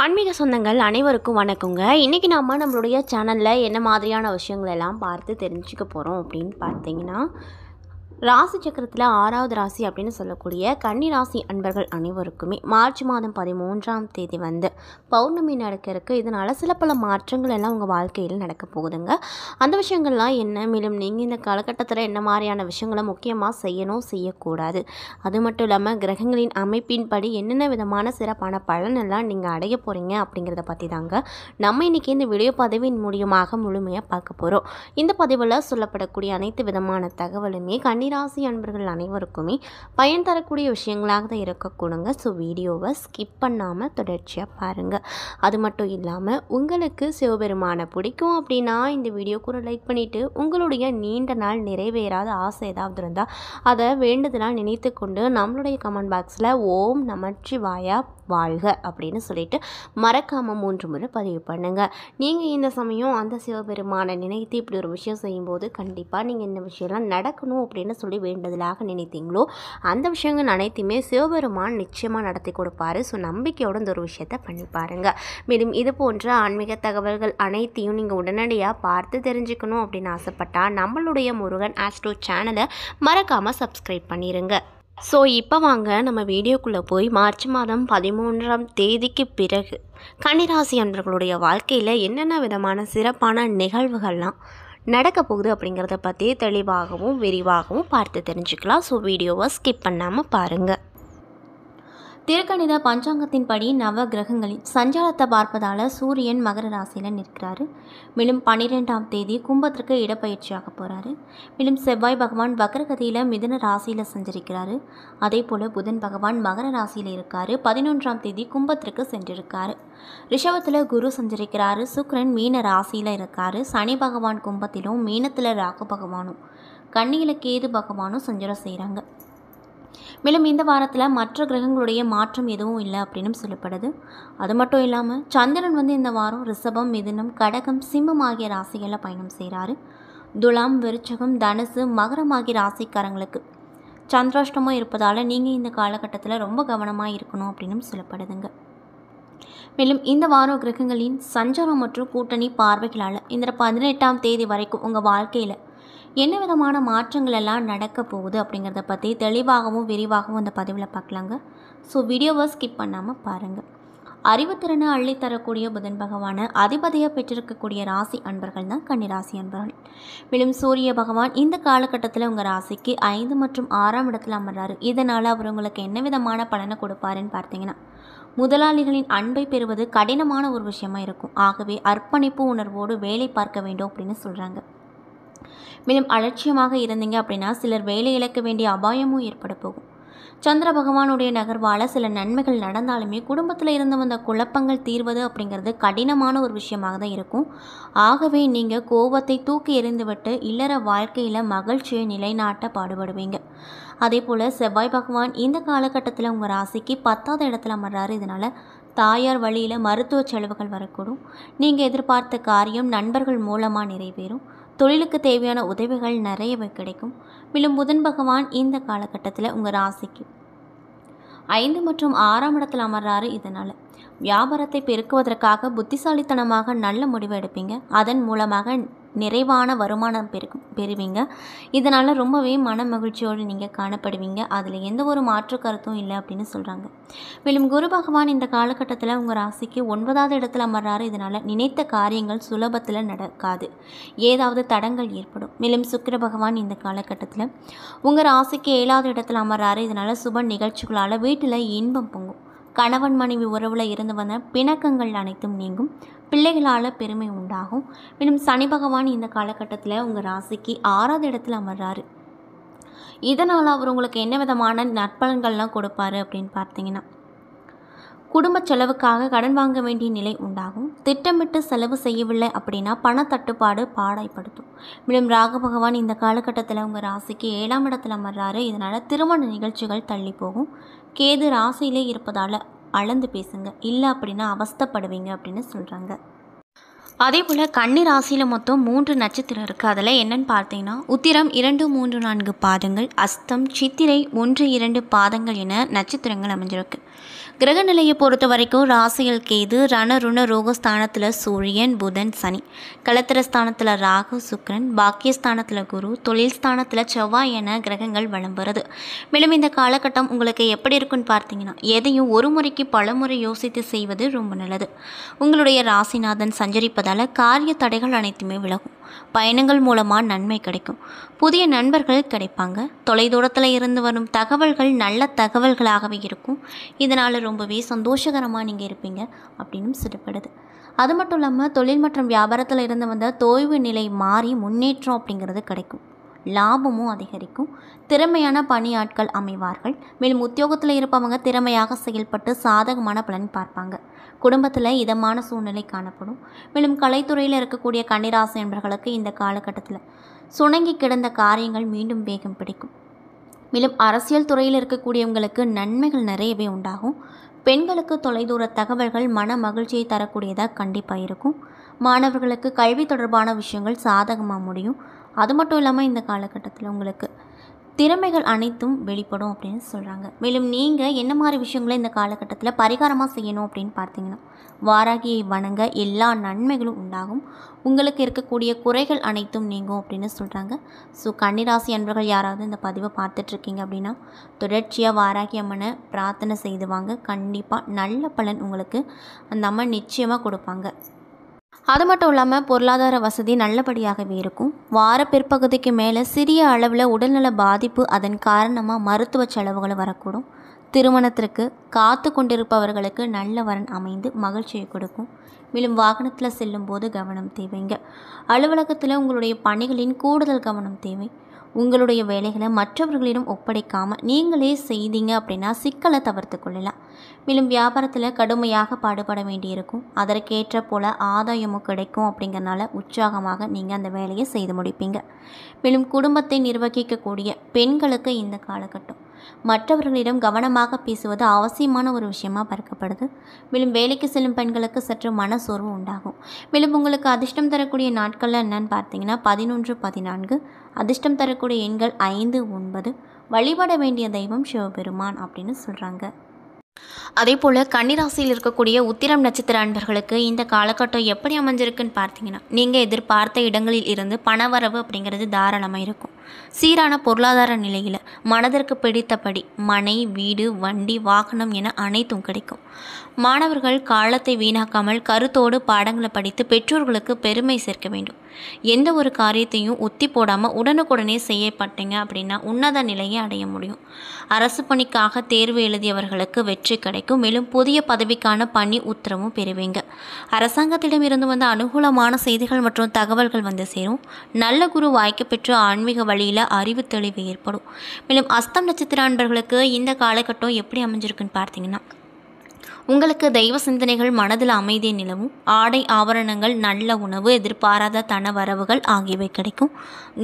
ஆன்மீக சொந்தங்கள் அனைவருக்கும் வணக்கங்க. இன்றைக்கி நம்மளுடைய சேனலில் என்ன மாதிரியான விஷயங்கள் எல்லாம் பார்த்து தெரிஞ்சுக்க போகிறோம் அப்படின்னு பார்த்தீங்கன்னா, ராசி சக்கரத்தில் 6வது ராசி அப்படின்னு சொல்லக்கூடிய கன்னி ராசி அன்பர்கள் அனைவருக்குமே மார்ச் மாதம் 13ஆம் தேதி பௌர்ணமி நடக்க இருக்குது. இதனால் சில பல மாற்றங்கள் எல்லாம் உங்கள் வாழ்க்கையில் நடக்க போகுதுங்க. அந்த விஷயங்கள்லாம் என்ன, மேலும் நீங்கள் இந்த காலகட்டத்தில் என்ன மாதிரியான விஷயங்களை முக்கியமாக செய்யணும், செய்யக்கூடாது, அது மட்டும் இல்லாமல் கிரகங்களின் அமைப்பின்படி என்னென்ன விதமான சிறப்பான பலனெல்லாம் நீங்கள் அடைய போகிறீங்க அப்படிங்கிறத பற்றி தாங்க நம்ம இன்றைக்கி இந்த வீடியோ பதிவின் மூலியமாக முழுமையாக பார்க்க போகிறோம். இந்த பதிவில் சொல்லப்படக்கூடிய அனைத்து விதமான தகவலுமே கன்னிராசி அன்பர்கள் அனைவருக்குமே பயன் தரக்கூடிய விஷயங்களாக தான் இருக்கக்கூடுங்க. ஸோ வீடியோவை ஸ்கிப் பண்ணாமல் தொடர்ச்சியாக பாருங்கள். அது மட்டும் இல்லாமல் உங்களுக்கு சிவபெருமானை பிடிக்கும் அப்படின்னா இந்த வீடியோக்கு ஒரு லைக் பண்ணிவிட்டு, உங்களுடைய நீண்ட நாள் நிறைவேறாத ஆசை ஏதாவது இருந்தால் அதை வேண்டுதலாக நினைத்து கொண்டு நம்மளுடைய கமெண்ட் பாக்ஸில் ஓம் நமச்சிவாயா வாழ்க அப்படின்னு சொல்லிட்டு மறக்காமல் 3 முறை பதிவு பண்ணுங்கள். நீங்கள் இந்த சமயம் அந்த சிவபெருமானை நினைத்து இப்படி ஒரு விஷயம் செய்யும்போது கண்டிப்பாக நீங்கள் இந்த விஷயம்லாம் நடக்கணும் அப்படின்னு சொல்லி வேண்டுதலாக நினைத்தீங்களோ அந்த விஷயங்கள் அனைத்துமே சிவபெருமான் நிச்சயமாக நடத்தி கொடுப்பாரு. ஸோ நம்பிக்கையோட இந்த ஒரு விஷயத்தை பண்ணி பாருங்கள். மேலும் இது போன்ற ஆன்மீக தகவல்கள் அனைத்தையும் நீங்கள் உடனடியாக பார்த்து தெரிஞ்சுக்கணும் அப்படின்னு ஆசைப்பட்டால் நம்மளுடைய முருகன் ஆஸ்ட்ரோ சேனலை மறக்காமல் சப்ஸ்கிரைப் பண்ணிடுங்க. ஸோ இப்போ வாங்க நம்ம வீடியோக்குள்ளே போய் மார்ச் மாதம் 13ஆம் தேதிக்கு பிறகு கன்னிராசி அன்பர்களுடைய வாழ்க்கையில் என்னென்ன விதமான சிறப்பான நிகழ்வுகள்லாம் நடக்க போகுது அப்படிங்கிறத பற்றி தெளிவாகவும் விரிவாகவும் பார்த்து தெரிஞ்சுக்கலாம். ஸோ வீடியோவை ஸ்கிப் பண்ணாமல் பாருங்கள். திருக்கணித பஞ்சாங்கத்தின்படி நவ கிரகங்களின் சஞ்சாரத்தை பார்ப்பதால் சூரியன் மகர ராசியில் நிற்கிறாரு. மேலும் 12ஆம் தேதி கும்பத்திற்கு இடப்பயிற்சியாக போகிறாரு. மேலும் செவ்வாய் பகவான் வக்ரகதியில் மிதுன ராசியில் சஞ்சரிக்கிறாரு. அதே போல் புதன் பகவான் மகர ராசியில் இருக்கார். 11ஆம் தேதி கும்பத்திற்கு சென்றிருக்காரு. ரிஷபத்தில் குரு சஞ்சரிக்கிறாரு. சுக்கிரன் மீன ராசியில் இருக்கார். சனி பகவான் கும்பத்திலும், மீனத்தில் ராகு பகவானும், கன்னியில் கேது பகவானும் சஞ்சாரம் செய்கிறாங்க. மேலும் இந்த வாரத்தில் மற்ற கிரகங்களுடைய மாற்றம் எதுவும் இல்லை அப்படின்னு சொல்லப்படுது. அது மட்டும் இல்லாமல் சந்திரன் இந்த வாரம் ரிஷபம், மிதுனம், கடகம், சிம்மம் ஆகிய ராசிகளில் பயணம் செய்கிறாரு. துலாம், விருச்சகம், தனுசு, மகரம் ஆகிய ராசிக்காரங்களுக்கு சந்திராஷ்டமம் இருப்பதால் நீங்கள் இந்த காலகட்டத்தில் ரொம்ப கவனமாக இருக்கணும் அப்படின்னு சொல்லப்படுதுங்க. மேலும் இந்த வாரம் கிரகங்களின் சஞ்சாரம் மற்றும் கூட்டணி பார்வைகளால் இந்த 18ஆம் தேதி வரைக்கும் உங்கள் வாழ்க்கையில் என்ன விதமான மாற்றங்கள் எல்லாம் நடக்க போகுது அப்படிங்கிறத பற்றி தெளிவாகவும் விரிவாகவும் அந்த பதிவில் பார்க்கலாங்க. ஸோ வீடியோவை ஸ்கிப் பண்ணாமல் பாருங்கள். அறிவுத்திறனை அள்ளி தரக்கூடிய புதன் பகவானை அதிபதியாக பெற்றிருக்கக்கூடிய ராசி அன்பர்கள் தான் கன்னிராசி அன்பர்கள். மேலும் சூரிய பகவான் இந்த காலகட்டத்தில் உங்கள் ராசிக்கு 5 மற்றும் 6ஆம் இடத்துல அமர்றாரு. இதனால் அவர் உங்களுக்கு என்ன விதமான பலனை கொடுப்பாருன்னு பார்த்தீங்கன்னா, முதலாளிகளின் அன்பை பெறுவது கடினமான ஒரு விஷயமா இருக்கும். ஆகவே அர்ப்பணிப்பு உணர்வோடு வேலை பார்க்க வேண்டும் அப்படின்னு சொல்கிறாங்க. மேலும் அலட்சியமாக இருந்தீங்க அப்படின்னா சிலர் வேலை இழக்க வேண்டிய அபாயமும் ஏற்பட போகும். சந்திர பகவானுடைய நகர்வால் சில நன்மைகள் நடந்தாலுமே குடும்பத்தில் இருந்து வந்த குழப்பங்கள் தீர்வது அப்படிங்கிறது கடினமான ஒரு விஷயமாக தான் இருக்கும். ஆகவே நீங்கள் கோபத்தை தூக்கி எறிந்துவிட்டு இல்லற வாழ்க்கையில் மகிழ்ச்சியை நிலைநாட்ட பாடுபடுவீங்க. அதே போல் செவ்வாய் பகவான் இந்த காலகட்டத்தில் உங்கள் ராசிக்கு 10வது இடத்துல அமர்றாரு. இதனால் தாயார் வழியில் மருத்துவ செலவுகள் வரக்கூடும். நீங்கள் எதிர்பார்த்த காரியம் நண்பர்கள் மூலமாக நிறைவேறும். தொழிலுக்கு தேவையான உதவிகள் நிறையவே கிடைக்கும். மேலும் புதன் பகவான் இந்த காலகட்டத்தில் உங்கள் ராசிக்கு 5 மற்றும் 6ஆம் இடத்தில் அமர்றாரு. இதனால் வியாபாரத்தை பெருக்குவதற்காக புத்திசாலித்தனமாக நல்ல முடிவு எடுப்பீங்க. அதன் மூலமாக நிறைவான வருமானம் பெறுவீங்க. இதனால் ரொம்பவே மன மகிழ்ச்சியோடு நீங்கள் காணப்படுவீங்க. அதில் எந்த ஒரு மாற்று கருத்தும் இல்லை அப்படின்னு சொல்கிறாங்க. மேலும் குரு பகவான் இந்த காலகட்டத்தில் உங்கள் ராசிக்கு 9வது இடத்துல அமர்றாரு. இதனால் நினைத்த காரியங்கள் சுலபத்தில் நடக்காது, ஏதாவது தடங்கள் ஏற்படும். மேலும் சுக்கிர பகவான் இந்த காலகட்டத்தில் உங்கள் ராசிக்கு 7வது இடத்துல அமர்றாரு. இதனால் சுப நிகழ்ச்சிகளால் வீட்டில் இன்பம் பொங்கும். கணவன் மனைவி உறவில் இருந்து வந்த பிணக்கங்கள் அனைத்தும் நீங்கும். பிள்ளைகளால் பெருமை உண்டாகும். மேலும் சனி பகவான் இந்த காலகட்டத்தில் உங்கள் ராசிக்கு 6வது இடத்துல அமர்றாரு. இதனால் அவர் உங்களுக்கு என்ன விதமான நற்பலன்கள்லாம் கொடுப்பாரு அப்படின்னு பார்த்தீங்கன்னா, குடும்ப செலவுக்காக கடன் வாங்க வேண்டிய நிலை உண்டாகும். திட்டமிட்டு செலவு செய்யவில்லை அப்படின்னா பணத்தட்டுப்பாடு பாடாய்ப்படுத்தும். மேலும் ராகு பகவான் இந்த காலகட்டத்தில் உங்கள் ராசிக்கு 7ஆம் இடத்துல அமர்றாரு. இதனால் திருமண நிகழ்ச்சிகள் தள்ளி போகும். கேது ராசியிலே இருப்பதால் அளந்து பேசுங்க, இல்லை அப்படின்னா அவஸ்தைப்படுவீங்க அப்படின்னு சொல்கிறாங்க. அதே போல் கன்னி ராசியில் மொத்தம் 3 நட்சத்திரம் இருக்குது. அதில் என்னென்னு பார்த்தீங்கன்னா, உத்திரம் 2, 3, 4 பாதங்கள், அஸ்தம், சித்திரை 1, 2 பாதங்கள் என நட்சத்திரங்கள் அமைஞ்சிருக்கு. கிரக நிலையை பொறுத்த வரைக்கும் ராசியில் கேது, ரணருண ரோகஸ்தானத்தில் சூரியன், புதன், சனி, களத்திரஸ்தானத்தில் ராகு, சுக்கிரன், பாக்கியஸ்தானத்தில் குரு, தொழில் ஸ்தானத்தில் செவ்வாய் என கிரகங்கள் வலம் வருது. மேலும் இந்த காலகட்டம் உங்களுக்கு எப்படி இருக்குன்னு பார்த்தீங்கன்னா, எதையும் ஒரு முறைக்கு பல முறை யோசித்து செய்வது ரொம்ப நல்லது. உங்களுடைய ராசிநாதன் சஞ்சரிப்பதால் காரிய தடைகள் அனைத்துமே விலகும். பயணங்கள் மூலமாக நன்மை கிடைக்கும். புதிய நண்பர்கள் கிடைப்பாங்க. தொலைதூரத்தில் இருந்து வரும் தகவல்கள் நல்ல தகவல்களாகவே இருக்கும். இதனால் ரொம்பவே சந்தோஷகரமாக நீங்கள் இருப்பீங்க அப்படின்னு சொல்லப்படுது. அது மட்டும் இல்லாமல் தொழில் மற்றும் வியாபாரத்தில் இருந்து வந்த தோய்வு நிலை மாறி முன்னேற்றம் அப்படிங்கிறது கிடைக்கும். லாபமும் அதிகரிக்கும். திறமையான பணியாட்கள் அமைவார்கள். மேலும் உத்தியோகத்தில் இருப்பவங்க திறமையாக செயல்பட்டு சாதகமான பலன் பார்ப்பாங்க. குடும்பத்தில் இதமான சூழ்நிலை காணப்படும். மேலும் கலைத்துறையில் இருக்கக்கூடிய கன்னிராசி என்பவர்களுக்கு இந்த காலகட்டத்தில் சுணங்கி கிடந்த காரியங்கள் மீண்டும் வேகம் பிடிக்கும். மேலும் அரசியல் துறையில் இருக்கக்கூடியவங்களுக்கு நன்மைகள் நிறையவே உண்டாகும். பெண்களுக்கு தொலைதூர தகவல்கள் மன மகிழ்ச்சியை தரக்கூடியதாக கண்டிப்பாக இருக்கும். மாணவர்களுக்கு கல்வி தொடர்பான விஷயங்கள் சாதகமாக முடியும். அது மட்டும் இல்லாமல் இந்த காலகட்டத்தில் உங்களுக்கு திறமைகள் அனைத்தும் வெளிப்படும் அப்படின்னு சொல்கிறாங்க. மேலும் நீங்கள் என்ன மாதிரி விஷயங்களை இந்த காலகட்டத்தில் பரிகாரமாக செய்யணும் அப்படின்னு பார்த்தீங்கன்னா, வாராகியை வணங்க எல்லா நன்மைகளும் உண்டாகும். உங்களுக்கு இருக்கக்கூடிய குறைகள் அனைத்தும் நீங்கும் அப்படின்னு சொல்கிறாங்க. ஸோ கன்னிராசி அன்பர்கள் யாராவது இந்த பதிவை பார்த்துட்ருக்கீங்க அப்படின்னா, தொடர்ச்சியாக வாராகி அம்மனை பிரார்த்தனை செய்து வாங்க. கண்டிப்பாக நல்ல பலன் உங்களுக்கு அந்த அம்மன் நிச்சயமாக கொடுப்பாங்க. அது மட்டும் இல்லாமல் பொருளாதார வசதி நல்லபடியாகவே இருக்கும். வார பிற்பகுதிக்கு மேலே சிறிய அளவில் உடல்நல பாதிப்பு, அதன் காரணமாக மருத்துவ செலவுகள் வரக்கூடும். திருமணத்திற்கு காத்து கொண்டிருப்பவர்களுக்கு நல்ல வரன் அமைந்து மகிழ்ச்சியை கொடுக்கும். மேலும் வாகனத்தில் செல்லும்போது கவனம் தேவைங்க. அலுவலகத்தில் உங்களுடைய பணிகளின் கூடுதல் கவனம் தேவை. உங்களுடைய வேலைகளை மற்றவர்களிடம் ஒப்படைக்காமல் நீங்களே செய்தீங்க அப்படின்னா சிக்கலை தவிர்த்து கொள்ளலாம். மேலும் வியாபாரத்தில் கடுமையாக பாடுபட வேண்டியிருக்கும். அதற்கேற்ற போல் ஆதாயமும் கிடைக்கும். அப்படிங்கிறனால உற்சாகமாக நீங்கள் அந்த வேலையை செய்து முடிப்பீங்க. மேலும் குடும்பத்தை நிர்வகிக்கக்கூடிய பெண்களுக்கு இந்த காலகட்டம் மற்றவர்களிடம் கவனமாக பேசுவது அவசியமான ஒரு விஷயமாக பார்க்கப்படுது. மேலும் வேலைக்கு செல்லும் பெண்களுக்கு சற்று மனசோர்வு உண்டாகும். மேலும் உங்களுக்கு அதிர்ஷ்டம் தரக்கூடிய நாட்கள் என்னன்னு பார்த்தீங்கன்னா 11, 14. அதிர்ஷ்டம் தரக்கூடிய எண்கள் 5, 9. வழிபட வேண்டிய தெய்வம் சிவபெருமான் அப்படின்னு சொல்கிறாங்க. அதே போல் கன்னிராசியில் இருக்கக்கூடிய உத்திரம் நட்சத்திர அன்பர்களுக்கு இந்த காலகட்டம் எப்படி அமைஞ்சிருக்குன்னு பார்த்தீங்கன்னா, நீங்கள் எதிர்பார்த்த இடங்களில் இருந்து பணவரவு அப்படிங்கிறது தாராளமாக இருக்கும். சீரான பொருளாதார நிலையில் மனதிற்கு பிடித்தபடி மனை, வீடு, வண்டி, வாகனம் என அனைத்தும் கிடைக்கும். மாணவர்கள் காலத்தை வீணாக்காமல் கருத்தோடு பாடங்களை படித்து பெற்றோர்களுக்கு பெருமை சேர்க்க வேண்டும். எந்த ஒரு காரியத்தையும் ஒத்தி போடாமல் உடனுக்குடனே செய்யப்பட்டீங்க அப்படின்னா உன்னத நிலையை அடைய முடியும். அரசு பணிக்காக தேர்வு எழுதியவர்களுக்கு வெற்றி கிடைக்கும். மேலும் புதிய பதவிக்கான பணி உத்தரவும் பெறுவீங்க. அரசாங்கத்திடம் இருந்து வந்த அனுகூலமான செய்திகள் மற்றும் தகவல்கள் வந்து சேரும். நல்ல குரு வாய்க்க பெற்று ஆன்மீக வழியில் அறிவு தெளிவு ஏற்படும். மேலும் அஸ்தம் நட்சத்திர அன்பர்களுக்கு இந்த காலகட்டம் எப்படி அமைஞ்சிருக்குன்னு பார்த்தீங்கன்னா, உங்களுக்கு தெய்வ சிந்தனைகள் மனதில் அமைதி நிலவும். ஆடை ஆபரணங்கள், நல்ல உணவு, எதிர்பாராத தன வரவுகள் ஆகியவை கிடைக்கும்.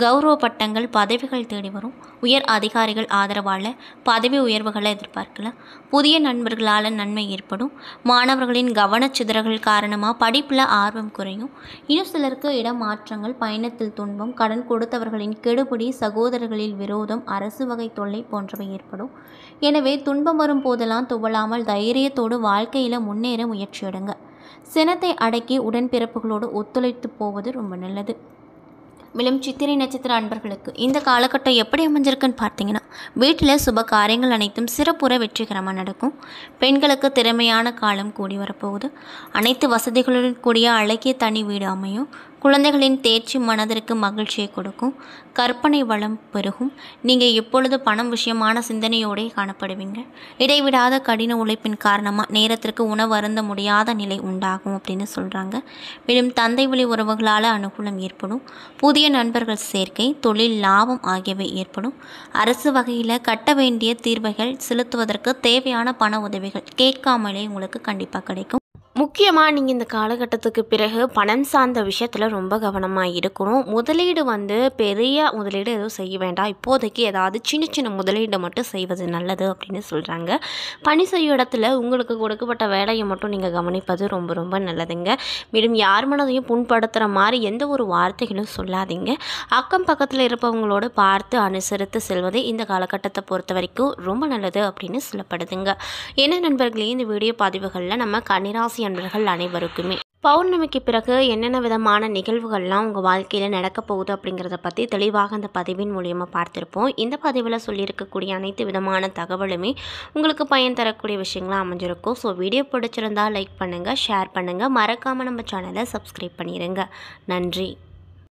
கௌரவ பட்டங்கள், பதவிகள் தேடி வரும். உயர் அதிகாரிகள் ஆதரவால் பதவி உயர்வுகளை எதிர்பார்க்கலாம். புதிய நண்பர்களால் நன்மை ஏற்படும். மாணவர்களின் கவனச்சிதறல்கள் காரணமாக படிப்பில் ஆர்வம் குறையும். இன்னும் சிலருக்கு இடமாற்றங்கள், பயணத்தில் துன்பம், கடன் கொடுத்தவர்களின் கெடுபிடி, சகோதரர்களில் விரோதம், அரசு வகை தொல்லை போன்றவை ஏற்படும். எனவே துன்பம் வரும் போதெல்லாம் துவளாமல் தைரியத்தோடு வாழ்க்கையில் முன்னேற முயற்சி எடுங்க. சினத்தை அடக்கி உடன்பிறப்புகளோடு ஒத்துழைத்து போவது ரொம்ப நல்லது. மேலும் சித்திரை நட்சத்திர அன்பர்களுக்கு இந்த காலகட்டம் எப்படி அமைஞ்சிருக்குன்னு பார்த்தீங்கன்னா, வீட்டில் சுப காரியங்கள் அனைத்தும் சிறப்புற வெற்றிகரமாக நடக்கும். பெண்களுக்கு திறமையான காலம் கூடி வரப்போகுது. அனைத்து வசதிகளுடன் கூடிய அழகிய தனி வீடு அமையும். குழந்தைகளின் தேர்ச்சி மனதிற்கு மகிழ்ச்சியை கொடுக்கும். கற்பனை வளம் பெருகும். நீங்கள் எப்பொழுது பணம் விஷயமான சிந்தனையோடே காணப்படுவீங்க. இடைவிடாத கடின உழைப்பின் காரணமாக நேரத்திற்கு உணவு அருந்த முடியாத நிலை உண்டாகும் அப்படின்னு சொல்கிறாங்க. மேலும் தந்தை வழி உறவுகளால் அனுகூலம் ஏற்படும். புதிய நண்பர்கள் சேர்க்கை, தொழில் லாபம் ஆகியவை ஏற்படும். அரசு வகையில் கட்ட வேண்டிய தீர்வைகள் செலுத்துவதற்கு தேவையான பண உதவிகள் கேட்காமலே உங்களுக்கு கண்டிப்பாக கிடைக்கும். முக்கியமாக நீங்கள் இந்த காலகட்டத்துக்கு பிறகு பணம் சார்ந்த விஷயத்தில் ரொம்ப கவனமாக இருக்கணும். முதலீடு பெரிய முதலீடு எதுவும் செய்ய வேண்டாம். இப்போதைக்கு ஏதாவது சின்ன சின்ன முதலீடு மட்டும் செய்வது நல்லது அப்படின்னு சொல்கிறாங்க. பணி செய்யும் இடத்துல உங்களுக்கு கொடுக்கப்பட்ட வேலையை மட்டும் நீங்கள் கவனிப்பது ரொம்ப ரொம்ப நல்லதுங்க. மேலும் யார் மனதையும் புண்படுத்துகிற மாதிரி எந்த ஒரு வார்த்தைகளும் சொல்லாதீங்க. அக்கம் பக்கத்தில் இருப்பவங்களோடு பார்த்து அனுசரித்து செல்வதே இந்த காலகட்டத்தை பொறுத்த வரைக்கும் ரொம்ப நல்லது அப்படின்னு சொல்லப்படுதுங்க. என்ன நண்பர்களே, இந்த வீடியோ பதிவுகளில் நம்ம கன்னிராசி அன்பர்கள் அனைவருக்குமே பௌர்ணமிக்கு பிறகு என்னென்ன விதமான நிகழ்வுகள்லாம் உங்கள் வாழ்க்கையில் நடக்க போகுது அப்படிங்கிறத பற்றி தெளிவாக இந்த பதிவின் மூலியமாக பார்த்துருப்போம். இந்த பதிவில் சொல்லியிருக்கக்கூடிய அனைத்து விதமான தகவலுமே உங்களுக்கு பயன் தரக்கூடிய விஷயங்களாக அமைஞ்சிருக்கும். ஸோ வீடியோ பிடிச்சிருந்தால் லைக் பண்ணுங்கள், ஷேர் பண்ணுங்கள், மறக்காமல் நம்ம சேனலை சப்ஸ்கிரைப் பண்ணிடுங்க. நன்றி.